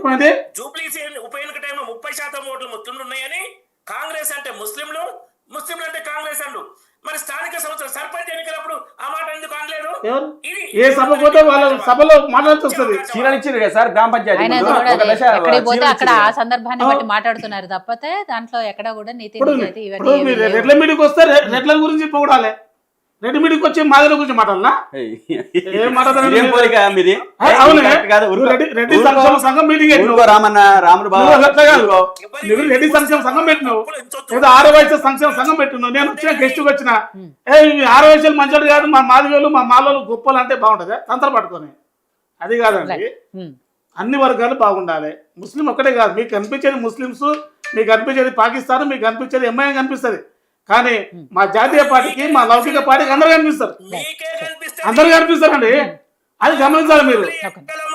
ఏమైంది? జూబ్లీ ఉప ఎన్నిక టైంలో 30% ఓట్లు ముస్లింలు ఉన్నాయని, కాంగ్రెస్ అంటే ముస్లింలు, ముస్లింలు అంటే కాంగ్రెస్ అండు. మరి స్థానిక సంస్థల సర్పంచ్ ఎన్నికలప్పుడు ఆ మాట ఎందుకు అనలేదు? ఏ సభ పోతే వాళ్ళ సభలో మాట్లాడుతూ వస్తుంది. చీరలు ఇచ్చింది కదా సార్ గ్రామ పంచాయతీ ఎక్కడికి పోతే అక్కడ ఆ సందర్భాన్ని బట్టి మాట్లాడుతున్నారు తప్పితే దాంట్లో ఎక్కడ కూడా నీతి నిజాయితీ ఇవన్నీ రెడ్ల మీటింగ్ వస్తే రెడ్ల గురించి పొగడాలి, రెడ్డి మీటింగ్ వచ్చి మాదిరి గురించి మాట్లాడాలా? ఏం మాట్లాడాలి? రెడ్డి సంక్షేమ సంఘం మీటింగ్ రామన్న రాముడు రెడ్డి సంక్షేమ సంఘం పెట్టినావు, ఏదో 6 వయసు సంక్షేమ సంఘం పెట్టినావు. నేను వచ్చిన గెస్ట్ వచ్చిన 6 వయసులు మంచోడు కాదు, మా మాదిగోళ్ళు మా మాలోళ్ళు గొప్పలు అంటే బాగుంటది తంతర పట్టుకొని. అది కాదండి, అన్ని వర్గాలు బాగుండాలి. ముస్లిం ఒక్కటే కాదు, మీకు కనిపించేది ముస్లిమ్స్, మీకు కనిపించేది పాకిస్తాన్, మీకు కనిపించేది ఎంఐఎం కనిపిస్తుంది. కానీ మా జాతీయ పార్టీకి, మా లౌకిక పార్టీకి అందరూ కనిపిస్తారు, అందరూ కనిపిస్తారండి. అది గమనించాలి మీరు,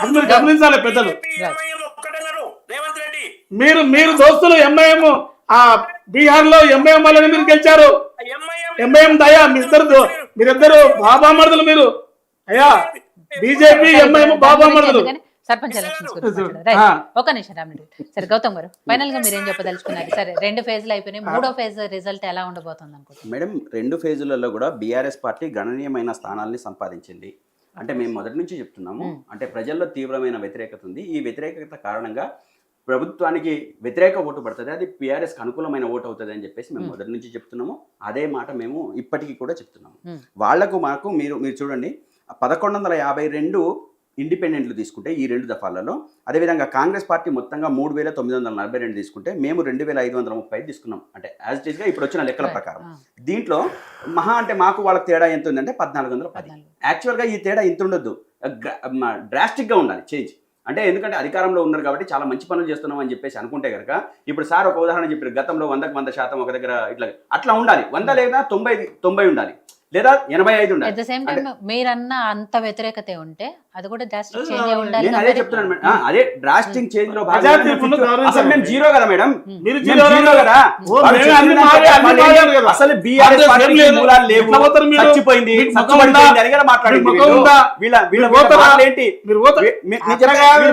అది మీరు గమనించాలి పెద్దలు. మీరు దోస్తులు ఎంఐఎం బీహార్ లో ఎంఐఎం వాళ్ళని మీరు గెలిచారు, ఎంఐఎం దయా మీరిద్దరు బాబామర్దులు. మీరు అయ్యా బీజేపీ ఎంఐఎం బాబామర్దులు. సర్పంచ్ ఎలక్షన్స్ ఒక నిమిషం రామిరెడ్డి. సరే గౌతమ్ గారు, ఫైనల్ గా మీరేం చెప్పదలుచుకున్నారు? సరే 2 ఫేజ్లు అయిపోయినాయి, 3వ ఫేజ్ రిజల్ట్ ఎలా ఉండబోతుంది అనుకుంటున్నారు? మేడం 2 ఫేజులలో కూడా బీఆర్ఎస్ పార్టీ గణనీయమైన స్థానాల్ని సంపాదించింది. అంటే మేము మొదటి నుంచి చెప్తున్నాము, అంటే ప్రజల్లో తీవ్రమైన వ్యతిరేకత ఉంది. ఈ వ్యతిరేకత కారణంగా ప్రభుత్వానికి వ్యతిరేక ఓటు పడుతుంది, అది బీఆర్ఎస్కి అనుకూలమైన ఓటు అవుతుంది అని చెప్పేసి మేము మొదటి నుంచి చెప్తున్నాము. అదే మాట మేము ఇప్పటికీ కూడా చెప్తున్నాము. వాళ్లకు మాకు మీరు చూడండి, 1152 ఇండిపెండెంట్లు తీసుకుంటే ఈ 2 దఫాలలో, అదేవిధంగా కాంగ్రెస్ పార్టీ మొత్తంగా 3942 తీసుకుంటే మేము 2530 తీసుకున్నాం. అంటే యాజ్ ఇట్ ఈస్గా ఇప్పుడు వచ్చిన లెక్కల ప్రకారం దీంట్లో మహా అంటే మాకు వాళ్ళకి తేడా ఎంత ఉందంటే 1410. యాక్చువల్గా ఈ తేడా ఇంత ఉండొద్దు, డ్రాస్టిక్గా ఉండాలి చేంజ్. అంటే ఎందుకంటే అధికారంలో ఉన్నారు కాబట్టి చాలా మంచి పనులు చేస్తున్నాం అని చెప్పేసి అనుకుంటే కనుక, ఇప్పుడు సార్ ఒక ఉదాహరణ చెప్పారు, గతంలో 100% ఒక దగ్గర అట్లా ఉండాలి, 100 లేదా 90 ఉండాలి, లేదా 85 ఉండాలి. అట్ ద సేమ్ టైం మీరన్న అంత వ్యతిరేకత ఉంటే అది కూడా డ్రాస్టిక్ చేంజ్ ఉండాలి. నేను అదే చెప్తున్నాను మేడం, అదే డ్రాస్టిక్ చేంజ్ లో అసలు మేము జీరో కదా మేడం, మీరు జీరో కదా. అసలు బీఆర్ఎస్ పార్టీ మూలాలు లేవు, చచ్చిపోయింది అని కదా మాట్లాడింది.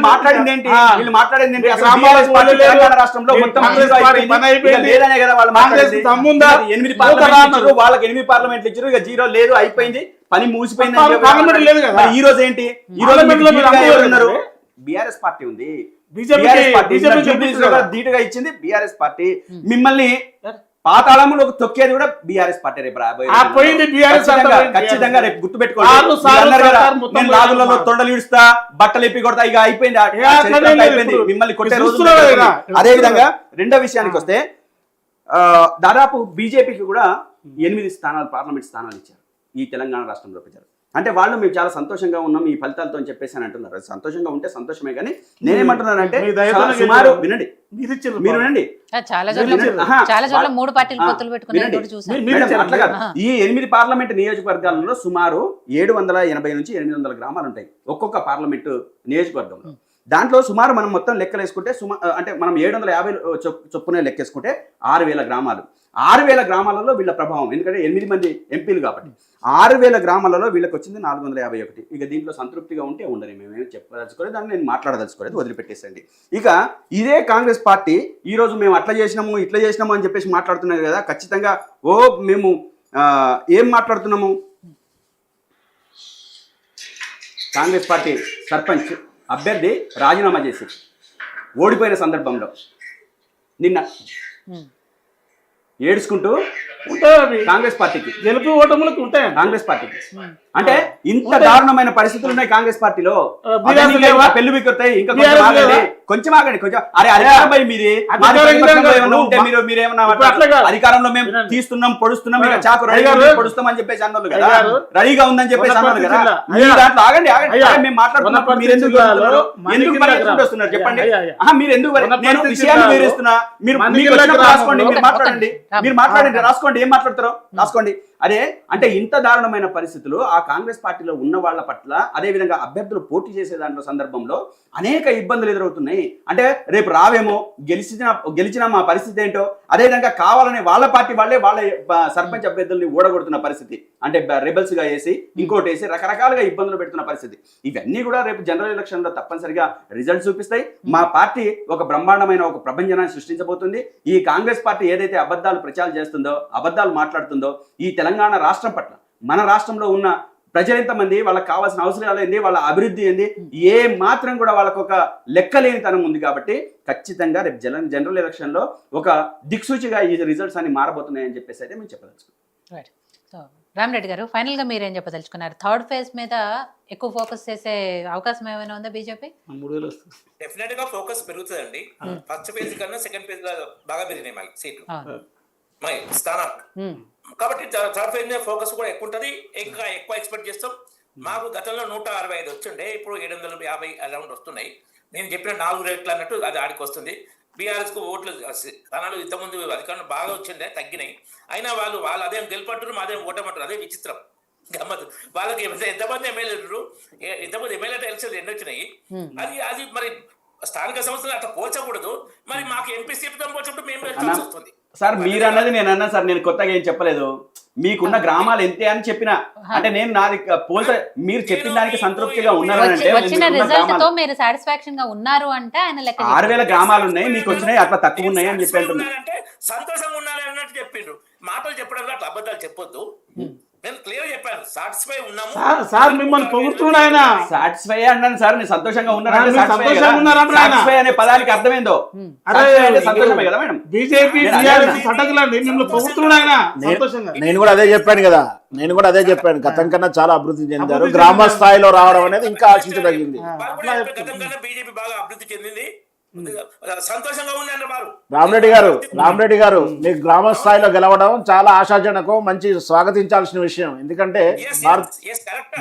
మాట్లాడింది ఏంటి, వీళ్ళు మాట్లాడింది ఏంటి? తెలంగాణ రాష్ట్రంలో మొత్తం లేదనే కదా వాళ్ళు మాట్లాడింది. 8 పార్లమెంట్లు, వాళ్ళకి 8 పార్లమెంట్లు ఇచ్చారు, ఇక జీరో లేదు, అయిపోయింది, పని మూసిపోయింది. ఈ రోజు ఏంటి, ఈ రోజు బీఆర్ఎస్ పార్టీ ఉంది, ధీటుగా ఇచ్చింది బీఆర్ఎస్ పార్టీ. మిమ్మల్ని పాతాళంలో తొక్కేది కూడా బీఆర్ఎస్ పార్టీ. రేపు ఖచ్చితంగా రేపు గుర్తు పెట్టుకోండి, నేను లాగులలో తొండలు ఇడుస్తా, బట్టలు ఎప్పి కొడతా, ఇక అయిపోయింది, మిమ్మల్ని కొట్టే రోజు. అదే విధంగా రెండో విషయానికి వస్తే, దాదాపు బీజేపీకి కూడా 8 స్థానాలు, పార్లమెంట్ స్థానాలు ఇచ్చారు ఈ తెలంగాణ రాష్ట్రంలో ప్రజలు. అంటే వాళ్ళు మేము చాలా సంతోషంగా ఉన్నాం ఈ ఫలితాలతో అని చెప్పేసి అని అంటున్నారు. సంతోషంగా ఉంటే సంతోషమే, కానీ నేనేమంటున్నానంటే సుమారు వినండి, మీరు వినండి, చాలా చోట్ల 3 పార్టీలు పొత్తులు పెట్టుకున్నారు చూసారు. అట్లాగా ఈ 8 పార్లమెంట్ నియోజకవర్గాలలో సుమారు 780 నుంచి 800 గ్రామాలు ఉంటాయి ఒక్కొక్క పార్లమెంటు నియోజకవర్గంలో. దాంట్లో సుమారు మనం మొత్తం లెక్కలు వేసుకుంటే అంటే మనం 750 చొప్పునే లెక్కేసుకుంటే 6000 గ్రామాలు. 6000 గ్రామాలలో వీళ్ళ ప్రభావం, ఎందుకంటే 8 మంది ఎంపీలు కాబట్టి 6000 గ్రామాలలో వీళ్ళకి వచ్చింది 451. ఇక దీంట్లో సంతృప్తిగా ఉంటే ఉండని, మేమేమి చెప్పదలుచుకోలేదు, దాన్ని నేను మాట్లాడదలుచుకోలేదు, వదిలిపెట్టేసండి. ఇక ఇదే కాంగ్రెస్ పార్టీ ఈరోజు మేము అట్లా చేసినాము ఇట్లా చేసినాము అని చెప్పేసి మాట్లాడుతున్నారు కదా. ఖచ్చితంగా మేము ఏం మాట్లాడుతున్నాము, కాంగ్రెస్ పార్టీ సర్పంచ్ అభ్యర్థి రాజీనామా చేసి ఓడిపోయిన సందర్భంలో నిన్న ఏడ్చుకుంటూ ఉంటాయి కాంగ్రెస్ పార్టీకి, గెలుపు ఓటములకు ఉంటాయి కాంగ్రెస్ పార్టీకి. అంటే ఇంత దారుణమైన పరిస్థితులు ఉన్నాయి కాంగ్రెస్ పార్టీలో. పెళ్లి విక్కుతాయి, ఇంకా కొంచెం ఆగండి, కొంచెం. అరే అధికారంపై మీది ఉంటే మీరేమన్నా అధికారంలో మేము తీస్తున్నాం, పొడుస్తున్నాం, ఇక చాకు రెడీగా పొడుస్తాం అని చెప్పేసి అన్నారు కదా, రెడీగా ఉందని చెప్పేసి అన్నారు కదా. మీరు దాంట్లో ఆగండి మేము మాట్లాడుతున్నప్పుడు మీరు ఎందుకు వస్తున్నారు చెప్పండి. మీరు ఎందుకు, నేను విషయాన్ని వివరిస్తున్నా, మీరు రాసుకోండి, మీరు మాట్లాడండి, రాసుకోండి, ఏం మాట్లాడతారో రాసుకోండి. అదే అంటే ఇంత దారుణమైన పరిస్థితులు ఆ కాంగ్రెస్ పార్టీలో ఉన్న వాళ్ళ పట్ల, అదేవిధంగా అభ్యర్థులు పోటీ చేసే దాంట్లో సందర్భంలో అనేక ఇబ్బందులు ఎదురవుతున్నాయి. అంటే రేపు రావేమో, గెలిచిన మా పరిస్థితి ఏంటో, అదేవిధంగా కావాలని వాళ్ళ పార్టీ వాళ్ళే వాళ్ళ సర్పంచ్ అభ్యర్థుల్ని ఓడగొడుతున్న పరిస్థితి, అంటే రెబల్స్ గా వేసి ఇంకోటి వేసి రకరకాలుగా ఇబ్బందులు పెడుతున్న పరిస్థితి. ఇవన్నీ కూడా రేపు జనరల్ ఎలక్షన్ లో తప్పనిసరిగా రిజల్ట్ చూపిస్తాయి. మా పార్టీ ఒక బ్రహ్మాండమైన ఒక ప్రభంజనాన్ని సృష్టించబోతుంది. ఈ కాంగ్రెస్ పార్టీ ఏదైతే అబద్ధాలు ప్రచారం చేస్తుందో, అబద్ధాలు మాట్లాడుతుందో, ఈ తెలంగాణ రాష్ట్రం పట్ల, మన రాష్ట్రంలో ఉన్న ప్రజలు ఎంతమంది, వాళ్ళకి కావాల్సిన అవసరాలు ఏంది, వాళ్ళ అభివృద్ధి ఏంది, ఏ మాత్రం కూడా వాళ్ళకు ఒక లెక్కలేనితనం ఉంది. కాబట్టి ఖచ్చితంగా రేపు జనరల్ ఎలక్షన్ లో ఒక దిక్సూచిగా ఈ రిజల్ట్స్ అన్ని మారబోతున్నాయని చెప్పేసి అయితే మేము చెప్పదలుచుకున్నాం. సో రామరెడ్డి గారు, ఫైనల్ గా మీరేం చెప్పదలుచుకున్నారు? థర్డ్ ఫేజ్ మీద ఎక్కువ ఫోకస్ చేసే అవకాశం ఏమైనా ఉందా బీజేపీ? 3000 వస్తుంది. డెఫినెట్ గా ఫోకస్ పెరుగుతుందండి. ఫస్ట్ ఫేజ్ కన్నా సెకండ్ ఫేజ్ లో బాగా పెరిగినాయి మా సీట్లు, మా స్థానాలు. కాబట్టి థర్డ్ ఫేజ్ మీద ఫోకస్ కూడా ఎక్కువ ఉంటుంది. ఇంకా ఎక్కువ ఎక్స్పెక్ట్ చేస్తాం. మాకు గతంలో 165 వచ్చిండే, ఇప్పుడు 750 అరౌండ్ వస్తున్నాయి. నేను చెప్పిన 4 రేట్లు అన్నట్టు అది ఆడికి వస్తుంది. బీఆర్ఎస్ కు ఓట్లు స్థానాలు ఇంతకుముందు అధికారులు బాగా వచ్చిండే, తగ్గినాయి. అయినా వాళ్ళు అదేం గెలుపంటారు, మాదేం ఓటమంటారు. అదే విచిత్రం, గమ్మత్. వాళ్ళకి ఎంతమంది ఎమ్మెల్యేలు, ఎంతమంది ఎమ్మెల్యే ఎలక్షన్లు ఎన్ని వచ్చినాయి. అది మరి స్థానిక సంస్థలు అట్లా పోల్చకూడదు. మరి మాకు ఎంపీ సీట్తో పోల్చినప్పుడు మేము గెలిచాల్సి వస్తుంది. సార్ మీరు అన్నది నేను అన్నా సార్, నేను కొత్తగా ఏం చెప్పలేదు. మీకున్న గ్రామాలు ఎంతే అని చెప్పిన, అంటే నేను నాది పోల్చ, మీరు చెప్పిన దానికి సంతృప్తిగా ఉన్నారంటే, వచ్చిన రిజల్ట్ తో మీరు సాటిస్ఫాక్షన్ గా ఉన్నారు అంటే ఆయన లెక్క 6000 గ్రామాలు ఉన్నాయి, మీకు వచ్చినాయి అట్లా తక్కువ ఉన్నాయి అని చెప్పి అంటున్నారు. అంటే సంతోషంగా ఉండాలి అన్నట్టు చెప్పిండ్రు. మాటలు చెప్పడం అట్లా అబద్ధాలు చెప్పొద్దు. నేను క్లియర్ చెప్పాను, సాటిస్ఫై ఉన్నాము. సార్ మిమ్మల్ని పొగుడుతున్నాడు ఆయన. సాటిస్ఫై అన్నాను సార్, నేను సంతోషంగా ఉన్నాను. సంతోషంగా ఉన్నారంటే సాటిస్ఫై అనే పదానికి అర్థమైందో, సంతోషమే కదా మేడం. బీజేపీ సటకులండి, మిమ్మల్ని పొగుడుతున్నాడు ఆయన సంతోషంగా. నేను కూడా అదే చెప్పాను కదా, గతం కన్నా చాలా అభివృద్ధి చెందారు. గ్రామ స్థాయిలో రావడం అనేది ఇంకా ఆశించదగింది. గతం కన్నా బీజేపీ బాగా అభివృద్ధి చెందింది, సంతోషంగా ఉంది అన్న వారు. రామరెడ్డి గారు మీకు గ్రామ స్థాయిలో గెలవడం చాలా ఆశాజనకం, మంచి స్వాగతించాల్సిన విషయం. ఎందుకంటే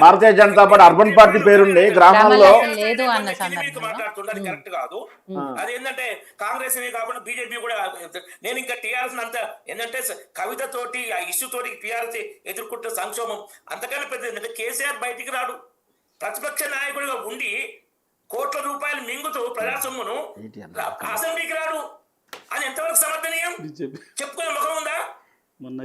Bharatiya Janata party urban party పేరుండి గ్రామాల్లో లేదు అన్న మాట్లాడుతున్నది కరెక్ట్ కాదు. అది ఏంటంటే కాంగ్రెస్ కాకుండా బీజేపీ కూడా. నేను ఇంకా టీఆర్ఎస్ అంతా ఏంటంటే కవితతోటి ఆ ఇష్యూ తోటి టీఆర్ఎస్ ఎదుర్కొంటున్న సంక్షోభం అంతకన్నా పెద్ద. ఏంటంటే కేసీఆర్ బయటికి రాడు, ప్రతిపక్ష నాయకుడిగా ఉండి కోట్ల రూపాయలు మింగుతూ ప్రజాసొమ్మును అసెంబ్లీకి రాడు అని ఎంతవరకు సమర్థనీయం? చెప్పుకునే ముఖం ఉందా? మొన్న